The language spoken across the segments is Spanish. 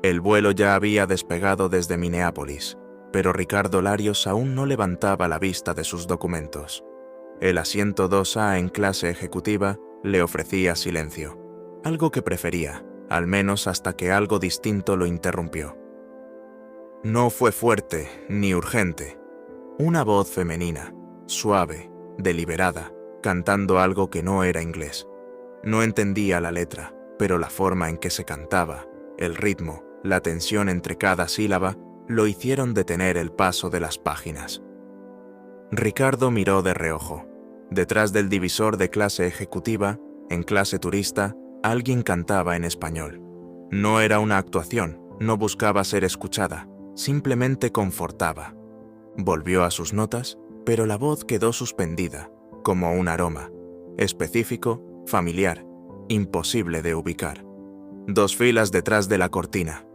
El vuelo ya había despegado desde Minneapolis, pero Ricardo Larios aún no levantaba la vista de sus documentos. El asiento 2A en clase ejecutiva le ofrecía silencio, algo que prefería, al menos hasta que algo distinto lo interrumpió. No fue fuerte ni urgente. Una voz femenina, suave, deliberada, cantando algo que no era inglés. No entendía la letra, pero la forma en que se cantaba, el ritmo, la tensión entre cada sílaba, lo hicieron detener el paso de las páginas. Ricardo miró de reojo. Detrás del divisor de clase ejecutiva, en clase turista, alguien cantaba en español. No era una actuación, no buscaba ser escuchada, simplemente confortaba. Volvió a sus notas, pero la voz quedó suspendida, como un aroma, específico, familiar, imposible de ubicar. 2 filas detrás de la cortina.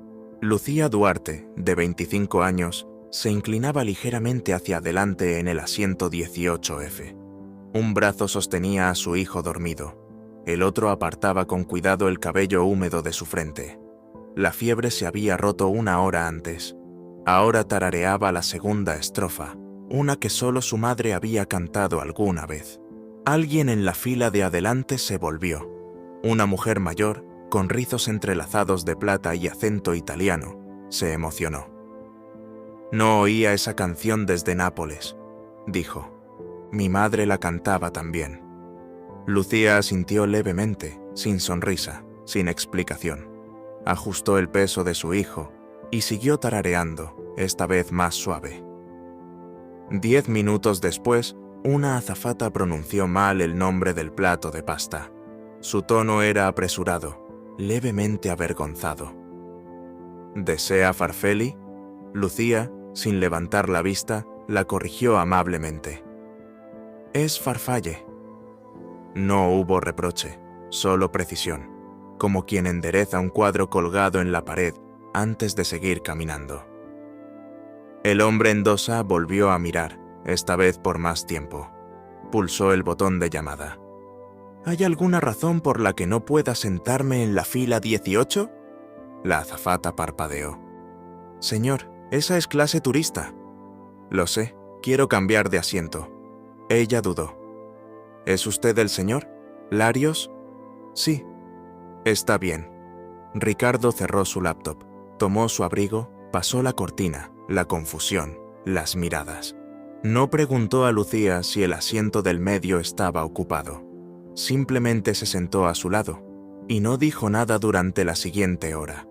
Lucía Duarte, de 25 años, se inclinaba ligeramente hacia adelante en el asiento 18F. Un brazo sostenía a su hijo dormido. El otro apartaba con cuidado el cabello húmedo de su frente. La fiebre se había roto 1 hora antes. Ahora tarareaba la segunda estrofa, una que solo su madre había cantado alguna vez. Alguien en la fila de adelante se volvió. Una mujer mayor, con rizos entrelazados de plata y acento italiano, se emocionó. No oía esa canción desde Nápoles, dijo. Mi madre la cantaba también. Lucía asintió levemente, sin sonrisa, sin explicación. Ajustó el peso de su hijo y siguió tarareando, esta vez más suave. 10 minutos después, una azafata pronunció mal el nombre del plato de pasta. Su tono era apresurado, levemente avergonzado. ¿Desea farfelli? Lucía, sin levantar la vista, la corrigió amablemente. Es farfalle. No hubo reproche, solo precisión, como quien endereza un cuadro colgado en la pared antes de seguir caminando. El hombre en 2A volvió a mirar, esta vez por más tiempo. Pulsó el botón de llamada. ¿Hay alguna razón por la que no pueda sentarme en la fila 18? La azafata parpadeó. Señor, esa es clase turista. Lo sé, quiero cambiar de asiento. Ella dudó. ¿Es usted el señor? ¿Larios? Sí. Está bien. Ricardo cerró su laptop, tomó su abrigo, pasó la cortina, la confusión, las miradas. No preguntó a Lucía si el asiento del medio estaba ocupado. Simplemente se sentó a su lado y no dijo nada durante la siguiente hora.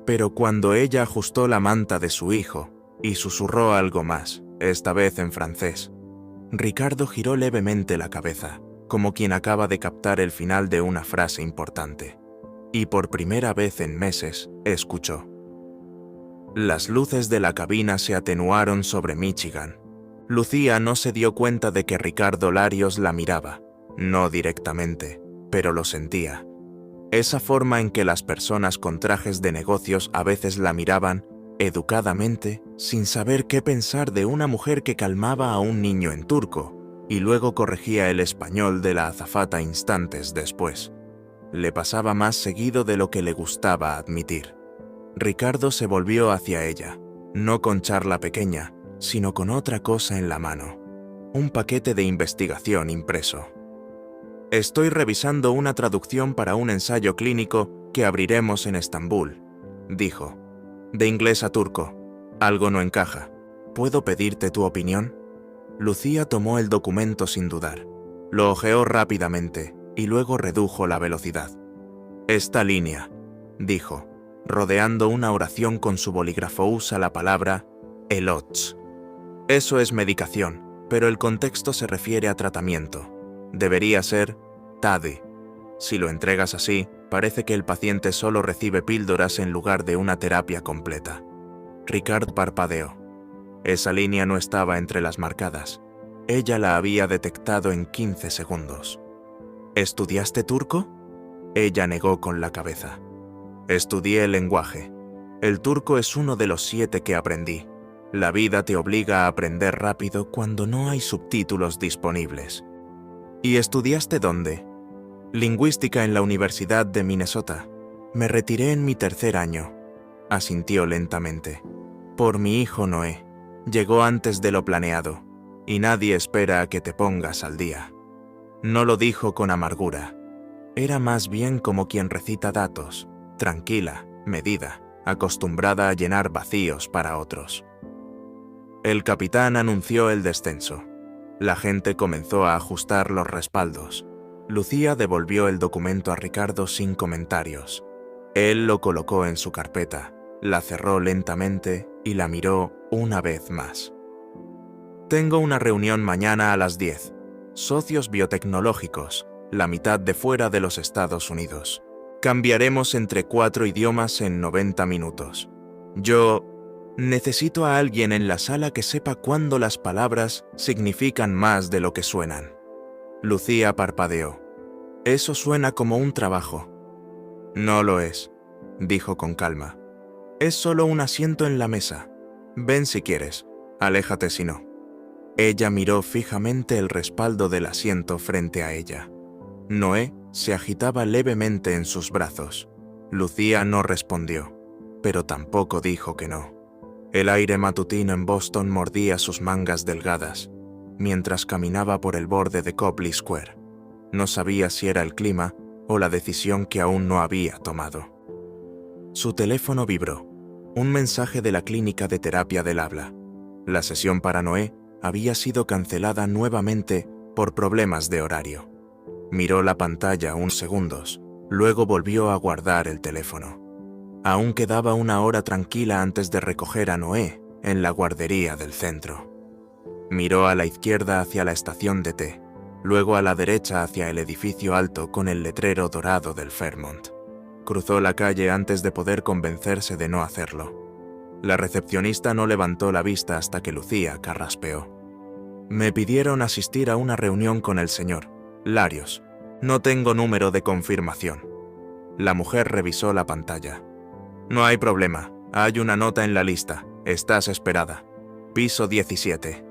Pero cuando ella ajustó la manta de su hijo y susurró algo más, esta vez en francés, Ricardo giró levemente la cabeza, como quien acaba de captar el final de una frase importante. Y por primera vez en meses, escuchó. Las luces de la cabina se atenuaron sobre Michigan. Lucía no se dio cuenta de que Ricardo Larios la miraba, no directamente, pero lo sentía. Esa forma en que las personas con trajes de negocios a veces la miraban, educadamente, sin saber qué pensar de una mujer que calmaba a un niño en turco y luego corregía el español de la azafata instantes después. Le pasaba más seguido de lo que le gustaba admitir. Ricardo se volvió hacia ella, no con charla pequeña, sino con otra cosa en la mano, un paquete de investigación impreso. Estoy revisando una traducción para un ensayo clínico que abriremos en Estambul, dijo. De inglés a turco. Algo no encaja. ¿Puedo pedirte tu opinión? Lucía tomó el documento sin dudar. Lo hojeó rápidamente y luego redujo la velocidad. Esta línea, dijo, rodeando una oración con su bolígrafo usa la palabra elots. Eso es medicación, pero el contexto se refiere a tratamiento. Debería ser TADI. Si lo entregas así, parece que el paciente solo recibe píldoras en lugar de una terapia completa. Ricard parpadeó. Esa línea no estaba entre las marcadas. Ella la había detectado en 15 segundos. ¿Estudiaste turco? Ella negó con la cabeza. Estudié el lenguaje. El turco es uno de los 7 que aprendí. La vida te obliga a aprender rápido cuando no hay subtítulos disponibles. ¿Y estudiaste dónde? Lingüística en la Universidad de Minnesota. Me retiré en mi 3er año. asintió lentamente. Por mi hijo Noé. Llegó antes de lo planeado, y nadie espera a que te pongas al día. No lo dijo con amargura. Era más bien como quien recita datos, tranquila, medida, acostumbrada a llenar vacíos para otros. El capitán anunció el descenso. La gente comenzó a ajustar los respaldos. Lucía devolvió el documento a Ricardo sin comentarios. Él lo colocó en su carpeta, la cerró lentamente y la miró una vez más. Tengo una reunión mañana a las 10. Socios biotecnológicos, la mitad de fuera de los Estados Unidos. Cambiaremos entre 4 idiomas en 90 minutos. Yo necesito a alguien en la sala que sepa cuándo las palabras significan más de lo que suenan. Lucía parpadeó. Eso suena como un trabajo. No lo es, dijo con calma. Es solo un asiento en la mesa. Ven si quieres, aléjate si no. Ella miró fijamente el respaldo del asiento frente a ella. Noé se agitaba levemente en sus brazos. Lucía no respondió, pero tampoco dijo que no. El aire matutino en Boston mordía sus mangas delgadas, mientras caminaba por el borde de Copley Square. No sabía si era el clima o la decisión que aún no había tomado. Su teléfono vibró. Un mensaje de la clínica de terapia del habla. La sesión para Noé había sido cancelada nuevamente por problemas de horario. Miró la pantalla unos segundos, luego volvió a guardar el teléfono. Aún quedaba una hora tranquila antes de recoger a Noé en la guardería del centro. Miró a la izquierda hacia la estación de té, luego a la derecha hacia el edificio alto con el letrero dorado del Fairmont. Cruzó la calle antes de poder convencerse de no hacerlo. La recepcionista no levantó la vista hasta que Lucía carraspeó. Me pidieron asistir a una reunión con el señor Larios. No tengo número de confirmación. La mujer revisó la pantalla. No hay problema. Hay una nota en la lista. Estás esperada. Piso 17.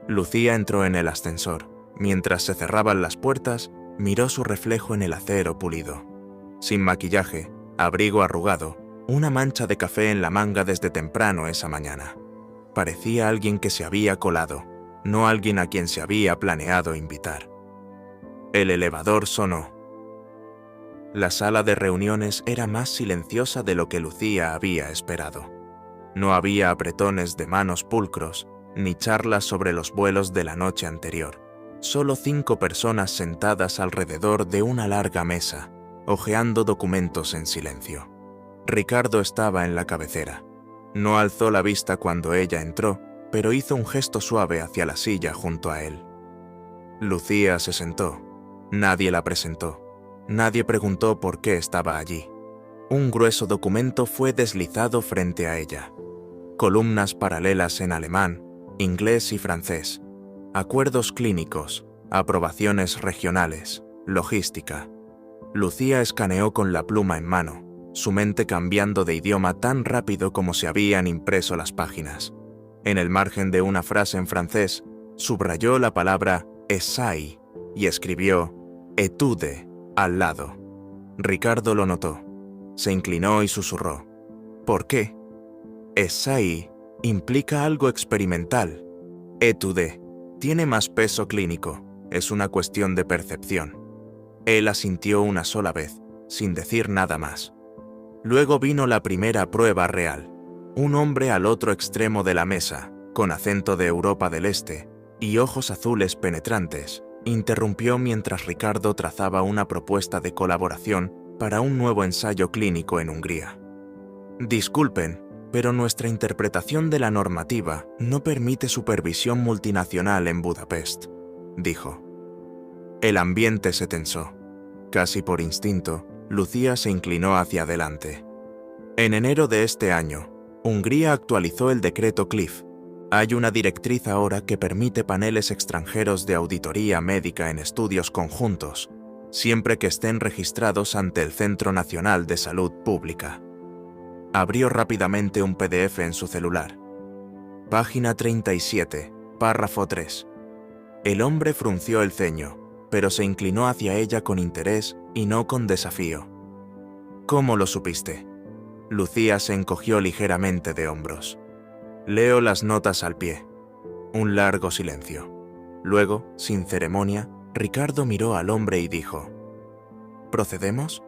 Lucía entró en el ascensor. Mientras se cerraban las puertas, miró su reflejo en el acero pulido. Sin maquillaje, abrigo arrugado, una mancha de café en la manga desde temprano esa mañana. Parecía alguien que se había colado, no alguien a quien se había planeado invitar. El elevador sonó. La sala de reuniones era más silenciosa de lo que Lucía había esperado. No había apretones de manos pulcros, ni charlas sobre los vuelos de la noche anterior. Solo 5 personas sentadas alrededor de una larga mesa, hojeando documentos en silencio. Ricardo estaba en la cabecera. No alzó la vista cuando ella entró, pero hizo un gesto suave hacia la silla junto a él. Lucía se sentó. Nadie la presentó. Nadie preguntó por qué estaba allí. Un grueso documento fue deslizado frente a ella. Columnas paralelas en alemán, inglés y francés. Acuerdos clínicos, aprobaciones regionales, logística. Lucía escaneó con la pluma en mano, su mente cambiando de idioma tan rápido como se habían impreso las páginas. En el margen de una frase en francés, subrayó la palabra «essai» y escribió «étude» al lado. Ricardo lo notó. Se inclinó y susurró. ¿Por qué? «Essai» implica algo experimental. «Étude» tiene más peso clínico. Es una cuestión de percepción. Él asintió una sola vez, sin decir nada más. Luego vino la primera prueba real. Un hombre al otro extremo de la mesa, con acento de Europa del Este y ojos azules penetrantes, interrumpió mientras Ricardo trazaba una propuesta de colaboración para un nuevo ensayo clínico en Hungría. Disculpen, pero nuestra interpretación de la normativa no permite supervisión multinacional en Budapest, dijo. El ambiente se tensó. Casi por instinto, Lucía se inclinó hacia adelante. En enero de este año, Hungría actualizó el decreto Cliff. Hay una directriz ahora que permite paneles extranjeros de auditoría médica en estudios conjuntos, siempre que estén registrados ante el Centro Nacional de Salud Pública. Abrió rápidamente un PDF en su celular. Página 37, párrafo 3. El hombre frunció el ceño, pero se inclinó hacia ella con interés y no con desafío. ¿Cómo lo supiste? Lucía se encogió ligeramente de hombros. Leo las notas al pie. Un largo silencio. Luego, sin ceremonia, Ricardo miró al hombre y dijo: ¿Procedemos?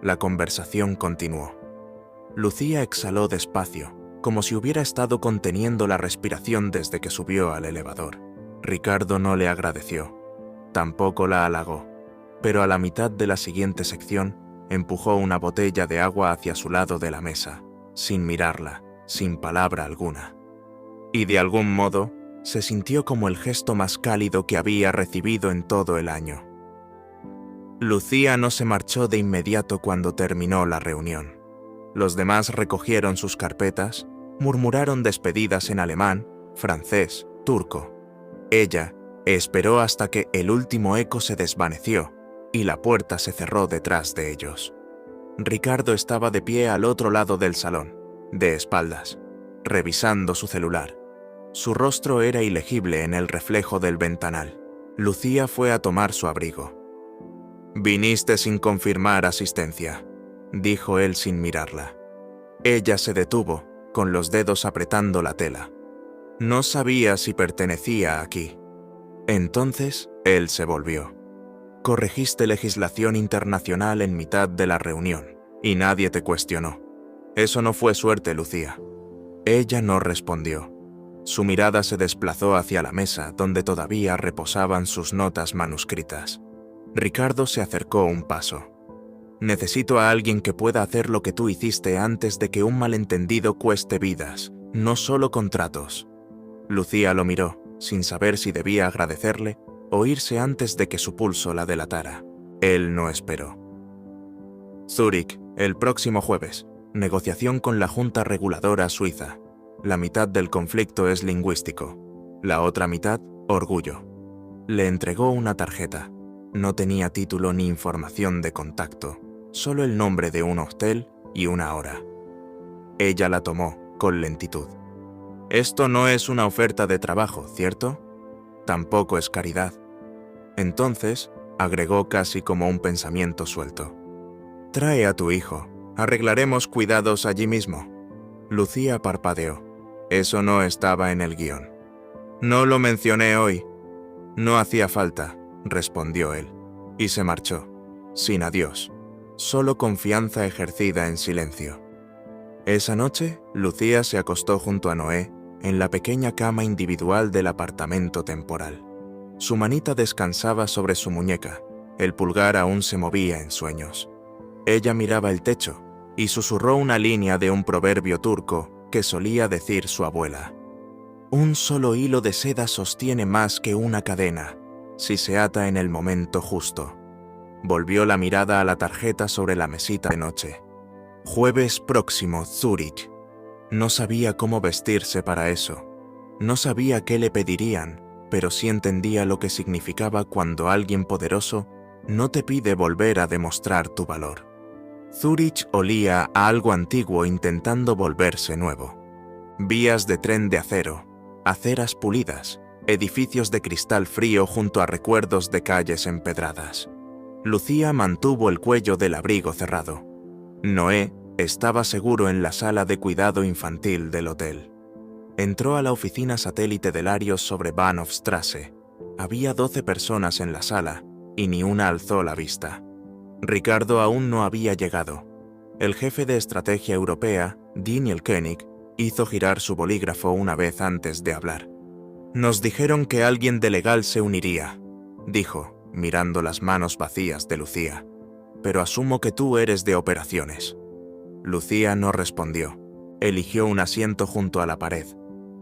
La conversación continuó. Lucía exhaló despacio, como si hubiera estado conteniendo la respiración desde que subió al elevador. Ricardo no le agradeció. Tampoco la halagó, pero a la mitad de la siguiente sección empujó una botella de agua hacia su lado de la mesa, sin mirarla, sin palabra alguna. Y de algún modo, se sintió como el gesto más cálido que había recibido en todo el año. Lucía no se marchó de inmediato cuando terminó la reunión. Los demás recogieron sus carpetas, murmuraron despedidas en alemán, francés, turco. Ella esperó hasta que el último eco se desvaneció y la puerta se cerró detrás de ellos. Ricardo estaba de pie al otro lado del salón, de espaldas, revisando su celular. Su rostro era ilegible en el reflejo del ventanal. Lucía fue a tomar su abrigo. «Viniste sin confirmar asistencia», dijo él sin mirarla. Ella se detuvo, con los dedos apretando la tela. No sabía si pertenecía aquí. Entonces, él se volvió. Corregiste legislación internacional en mitad de la reunión, y nadie te cuestionó. Eso no fue suerte, Lucía. Ella no respondió. Su mirada se desplazó hacia la mesa donde todavía reposaban sus notas manuscritas. Ricardo se acercó un paso. Necesito a alguien que pueda hacer lo que tú hiciste antes de que un malentendido cueste vidas, no solo contratos. Lucía lo miró, sin saber si debía agradecerle o irse antes de que su pulso la delatara. Él no esperó. Zúrich, el próximo jueves. Negociación con la Junta Reguladora Suiza. La mitad del conflicto es lingüístico. La otra mitad, orgullo. Le entregó una tarjeta. No tenía título ni información de contacto, solo el nombre de un hotel y una hora. Ella la tomó, con lentitud. Esto no es una oferta de trabajo, ¿cierto? Tampoco es caridad. Entonces, agregó casi como un pensamiento suelto. Trae a tu hijo. Arreglaremos cuidados allí mismo. Lucía parpadeó. Eso no estaba en el guión. No lo mencioné hoy. No hacía falta, respondió él, y se marchó, sin adiós, solo confianza ejercida en silencio. Esa noche, Lucía se acostó junto a Noé en la pequeña cama individual del apartamento temporal. Su manita descansaba sobre su muñeca, el pulgar aún se movía en sueños. Ella miraba el techo y susurró una línea de un proverbio turco que solía decir su abuela. Un solo hilo de seda sostiene más que una cadena, si se ata en el momento justo. Volvió la mirada a la tarjeta sobre la mesita de noche. Jueves próximo, Zúrich. No sabía cómo vestirse para eso. No sabía qué le pedirían, pero sí entendía lo que significaba cuando alguien poderoso no te pide volver a demostrar tu valor. Zúrich olía a algo antiguo intentando volverse nuevo. Vías de tren de acero, aceras pulidas, edificios de cristal frío junto a recuerdos de calles empedradas. Lucía mantuvo el cuello del abrigo cerrado. Noé estaba seguro en la sala de cuidado infantil del hotel. Entró a la oficina satélite de Larios sobre Bahnhofstrasse. Había 12 personas en la sala y ni una alzó la vista. Ricardo aún no había llegado. El jefe de estrategia europea, Daniel Koenig, hizo girar su bolígrafo una vez antes de hablar. Nos dijeron que alguien de legal se uniría, dijo, mirando las manos vacías de Lucía. Pero asumo que tú eres de operaciones. Lucía no respondió. Eligió un asiento junto a la pared.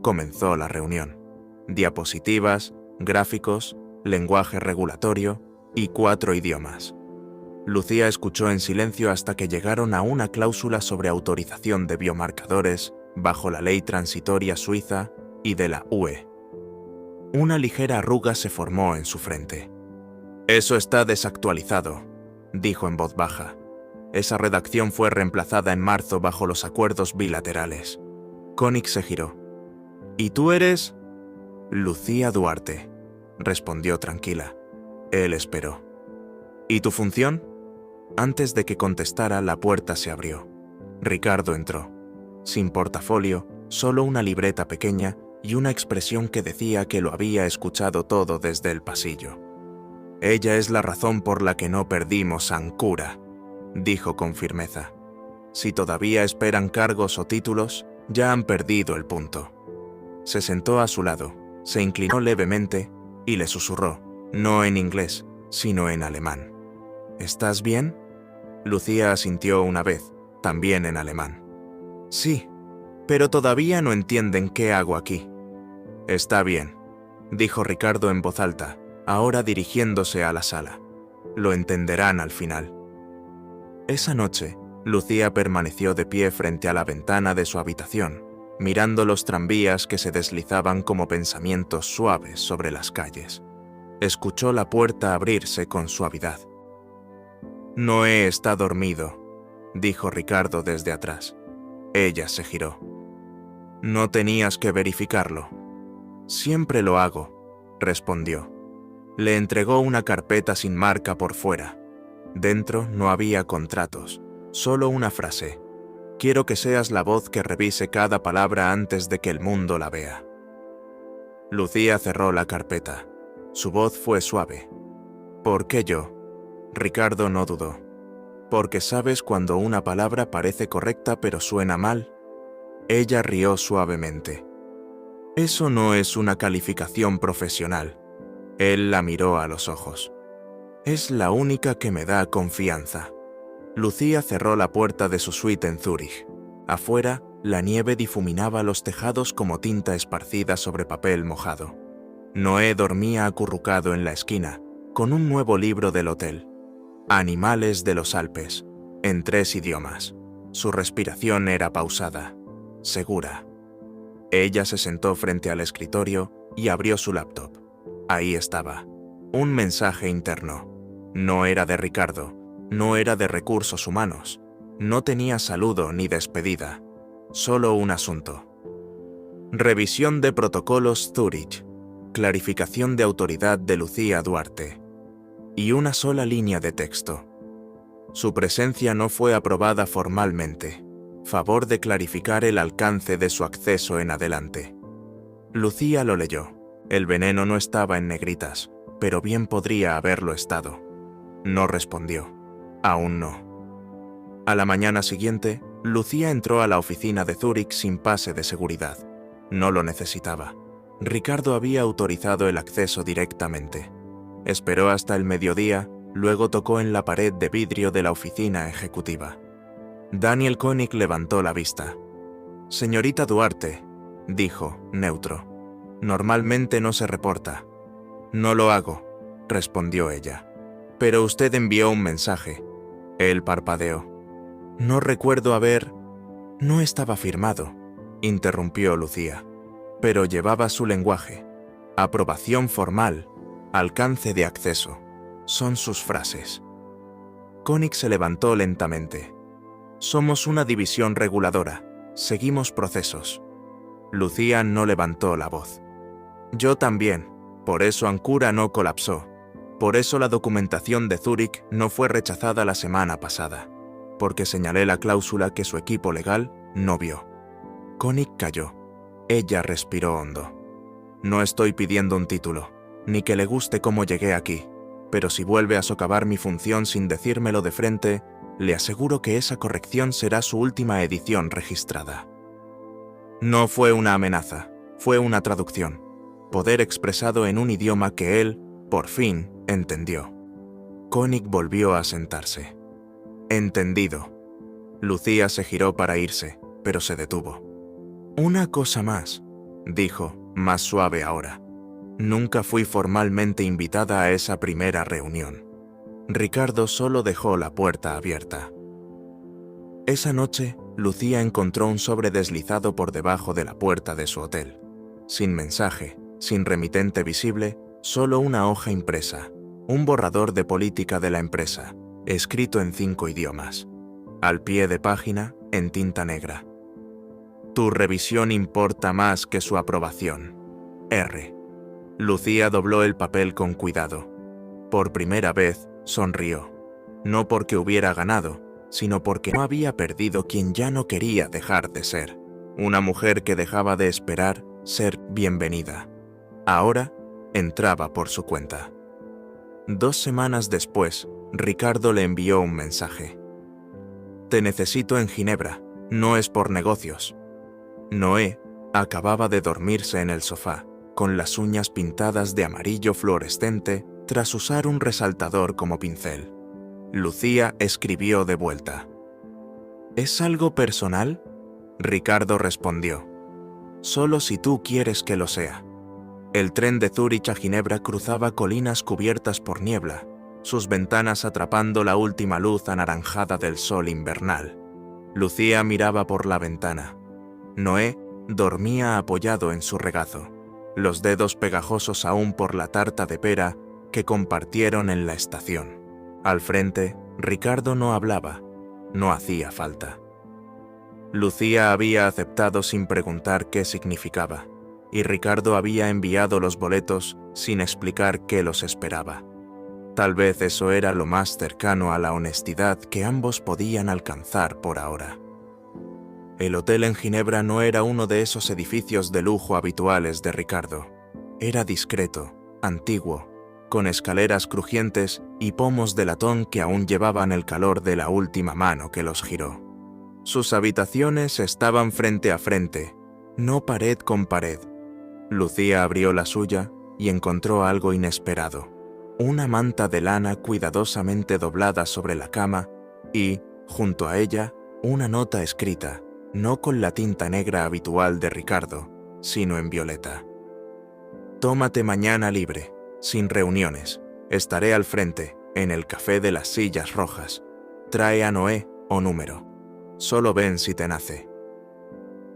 Comenzó la reunión. Diapositivas, gráficos, lenguaje regulatorio y 4 idiomas. Lucía escuchó en silencio hasta que llegaron a una cláusula sobre autorización de biomarcadores bajo la ley transitoria suiza y de la UE. Una ligera arruga se formó en su frente. Eso está desactualizado, dijo en voz baja. Esa redacción fue reemplazada en marzo bajo los acuerdos bilaterales. Koenig se giró. ¿Y tú eres? Lucía Duarte, respondió tranquila. Él esperó. ¿Y tu función? Antes de que contestara, la puerta se abrió. Ricardo entró. Sin portafolio, solo una libreta pequeña y una expresión que decía que lo había escuchado todo desde el pasillo. «Ella es la razón por la que no perdimos Ancura», dijo con firmeza. «Si todavía esperan cargos o títulos, ya han perdido el punto». Se sentó a su lado, se inclinó levemente y le susurró, no en inglés, sino en alemán. «¿Estás bien?» Lucía asintió una vez, también en alemán. «Sí, pero todavía no entienden qué hago aquí». «Está bien», dijo Ricardo en voz alta, ahora dirigiéndose a la sala. «Lo entenderán al final». Esa noche, Lucía permaneció de pie frente a la ventana de su habitación, mirando los tranvías que se deslizaban como pensamientos suaves sobre las calles. Escuchó la puerta abrirse con suavidad. «Noé está dormido», dijo Ricardo desde atrás. Ella se giró. «No tenías que verificarlo». «Siempre lo hago», respondió. Le entregó una carpeta sin marca por fuera. Dentro no había contratos, solo una frase. «Quiero que seas la voz que revise cada palabra antes de que el mundo la vea». Lucía cerró la carpeta. Su voz fue suave. «¿Por qué yo?» Ricardo no dudó. «Porque sabes cuando una palabra parece correcta pero suena mal». Ella rió suavemente. «Eso no es una calificación profesional». Él la miró a los ojos. «Es la única que me da confianza». Lucía cerró la puerta de su suite en Zúrich. Afuera, la nieve difuminaba los tejados como tinta esparcida sobre papel mojado. Noé dormía acurrucado en la esquina, con un nuevo libro del hotel. Animales de los Alpes, en 3 idiomas. Su respiración era pausada, segura. Ella se sentó frente al escritorio y abrió su laptop. Ahí estaba, un mensaje interno. No era de Ricardo, no era de recursos humanos, no tenía saludo ni despedida, solo un asunto. Revisión de protocolos Zúrich, clarificación de autoridad de Lucía Duarte. Y una sola línea de texto. Su presencia no fue aprobada formalmente. Favor de clarificar el alcance de su acceso en adelante. Lucía lo leyó. El veneno no estaba en negritas, pero bien podría haberlo estado. No respondió. Aún no. A la mañana siguiente, Lucía entró a la oficina de Zúrich sin pase de seguridad. No lo necesitaba. Ricardo había autorizado el acceso directamente. Esperó hasta el mediodía, luego tocó en la pared de vidrio de la oficina ejecutiva. Daniel Koenig levantó la vista. «Señorita Duarte», dijo, neutro. «Normalmente no se reporta». «No lo hago», respondió ella. «Pero usted envió un mensaje». Él parpadeó. «No recuerdo haber...». «No estaba firmado», interrumpió Lucía. «Pero llevaba su lenguaje. Aprobación formal. Alcance de acceso. Son sus frases». Koenig se levantó lentamente. «Somos una división reguladora. Seguimos procesos». Lucía no levantó la voz. «Yo también. Por eso Ancura no colapsó. Por eso la documentación de Zúrich no fue rechazada la semana pasada. Porque señalé la cláusula que su equipo legal no vio». Koenig calló. Ella respiró hondo. «No estoy pidiendo un título, ni que le guste cómo llegué aquí, pero si vuelve a socavar mi función sin decírmelo de frente, le aseguro que esa corrección será su última edición registrada». No fue una amenaza, fue una traducción. Poder expresado en un idioma que él, por fin, entendió. Koenig volvió a sentarse. «Entendido». Lucía se giró para irse, pero se detuvo. «Una cosa más», dijo, más suave ahora. «Nunca fui formalmente invitada a esa primera reunión». Ricardo solo dejó la puerta abierta. Esa noche, Lucía encontró un sobre deslizado por debajo de la puerta de su hotel. Sin mensaje, sin remitente visible, solo una hoja impresa, un borrador de política de la empresa, escrito en 5 idiomas. Al pie de página, en tinta negra. «Tu revisión importa más que su aprobación. R». Lucía dobló el papel con cuidado. Por primera vez, sonrió. No porque hubiera ganado, sino porque no había perdido quien ya no quería dejar de ser. Una mujer que dejaba de esperar ser bienvenida. Ahora entraba por su cuenta. 2 semanas después, Ricardo le envió un mensaje. «Te necesito en Ginebra, no es por negocios». Noé acababa de dormirse en el sofá, con las uñas pintadas de amarillo fluorescente tras usar un resaltador como pincel. Lucía escribió de vuelta. «¿Es algo personal?». Ricardo respondió. «Solo si tú quieres que lo sea». El tren de Zúrich a Ginebra cruzaba colinas cubiertas por niebla, sus ventanas atrapando la última luz anaranjada del sol invernal. Lucía miraba por la ventana. Noé dormía apoyado en su regazo, los dedos pegajosos aún por la tarta de pera que compartieron en la estación. Al frente, Ricardo no hablaba, no hacía falta. Lucía había aceptado sin preguntar qué significaba, y Ricardo había enviado los boletos sin explicar qué los esperaba. Tal vez eso era lo más cercano a la honestidad que ambos podían alcanzar por ahora. El hotel en Ginebra no era uno de esos edificios de lujo habituales de Ricardo. Era discreto, antiguo, con escaleras crujientes y pomos de latón que aún llevaban el calor de la última mano que los giró. Sus habitaciones estaban frente a frente, no pared con pared. Lucía abrió la suya y encontró algo inesperado: una manta de lana cuidadosamente doblada sobre la cama y, junto a ella, una nota escrita, no con la tinta negra habitual de Ricardo, sino en violeta. «Tómate mañana libre, sin reuniones. Estaré al frente, en el café de las sillas rojas. Trae a Noé o número. Solo ven si te nace».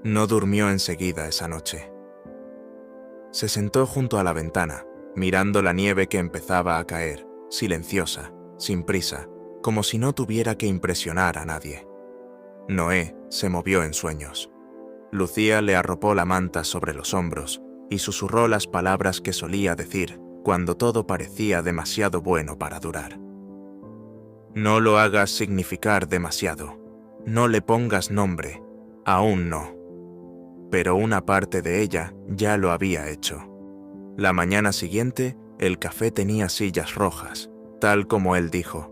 No durmió enseguida esa noche. Se sentó junto a la ventana, mirando la nieve que empezaba a caer, silenciosa, sin prisa, como si no tuviera que impresionar a nadie. Noé se movió en sueños. Lucía le arropó la manta sobre los hombros y susurró las palabras que solía decir cuando todo parecía demasiado bueno para durar. «No lo hagas significar demasiado. No le pongas nombre. Aún no». Pero una parte de ella ya lo había hecho. La mañana siguiente, el café tenía sillas rojas, tal como él dijo.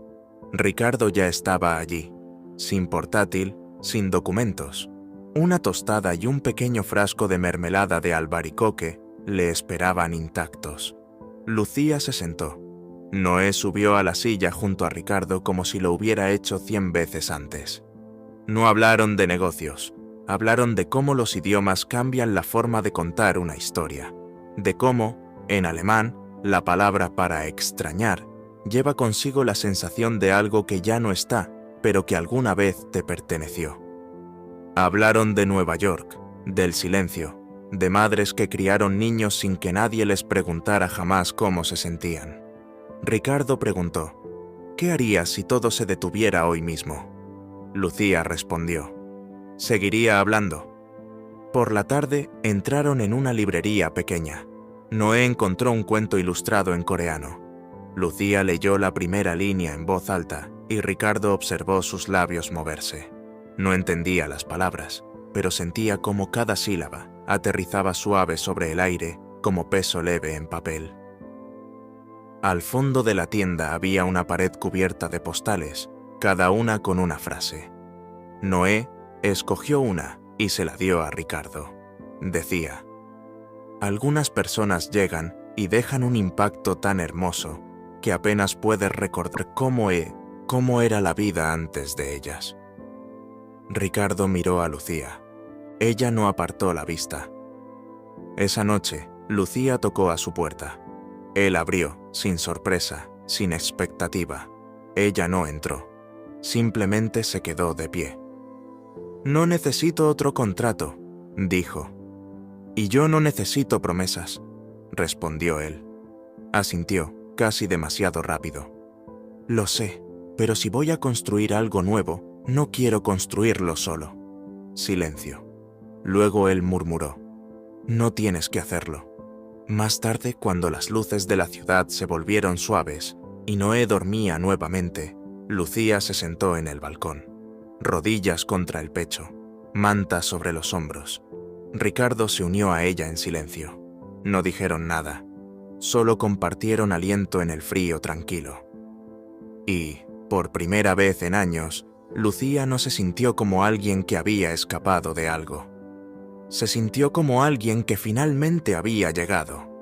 Ricardo ya estaba allí, sin portátil, sin documentos. Una tostada y un pequeño frasco de mermelada de albaricoque le esperaban intactos. Lucía se sentó. Noé subió a la silla junto a Ricardo como si lo hubiera hecho 100 veces antes. No hablaron de negocios. Hablaron de cómo los idiomas cambian la forma de contar una historia, de cómo, en alemán, la palabra para extrañar lleva consigo la sensación de algo que ya no está, pero que alguna vez te perteneció. Hablaron de Nueva York, del silencio, de madres que criaron niños sin que nadie les preguntara jamás cómo se sentían. Ricardo preguntó: «¿Qué harías si todo se detuviera hoy mismo?». Lucía respondió: «Seguiría hablando». Por la tarde entraron en una librería pequeña. Noé encontró un cuento ilustrado en coreano. Lucía leyó la primera línea en voz alta y Ricardo observó sus labios moverse. No entendía las palabras, pero sentía cómo cada sílaba aterrizaba suave sobre el aire como peso leve en papel. Al fondo de la tienda había una pared cubierta de postales, cada una con una frase. Noé escogió una y se la dio a Ricardo. Decía: «Algunas personas llegan y dejan un impacto tan hermoso que apenas puedes recordar cómo era la vida antes de ellas». Ricardo miró a Lucía. Ella no apartó la vista. Esa noche, Lucía tocó a su puerta. Él abrió, sin sorpresa, sin expectativa. Ella no entró. Simplemente se quedó de pie. «No necesito otro contrato», dijo. «Y yo no necesito promesas», respondió él. Asintió, casi demasiado rápido. «Lo sé, pero si voy a construir algo nuevo, no quiero construirlo solo». Silencio. Luego él murmuró: «No tienes que hacerlo». Más tarde, cuando las luces de la ciudad se volvieron suaves y Noé dormía nuevamente, Lucía se sentó en el balcón. rodillas contra el pecho, manta sobre los hombros. Ricardo se unió a ella en silencio. No dijeron nada, solo compartieron aliento en el frío tranquilo. Y, por primera vez en años, Lucía no se sintió como alguien que había escapado de algo. Se sintió como alguien que finalmente había llegado.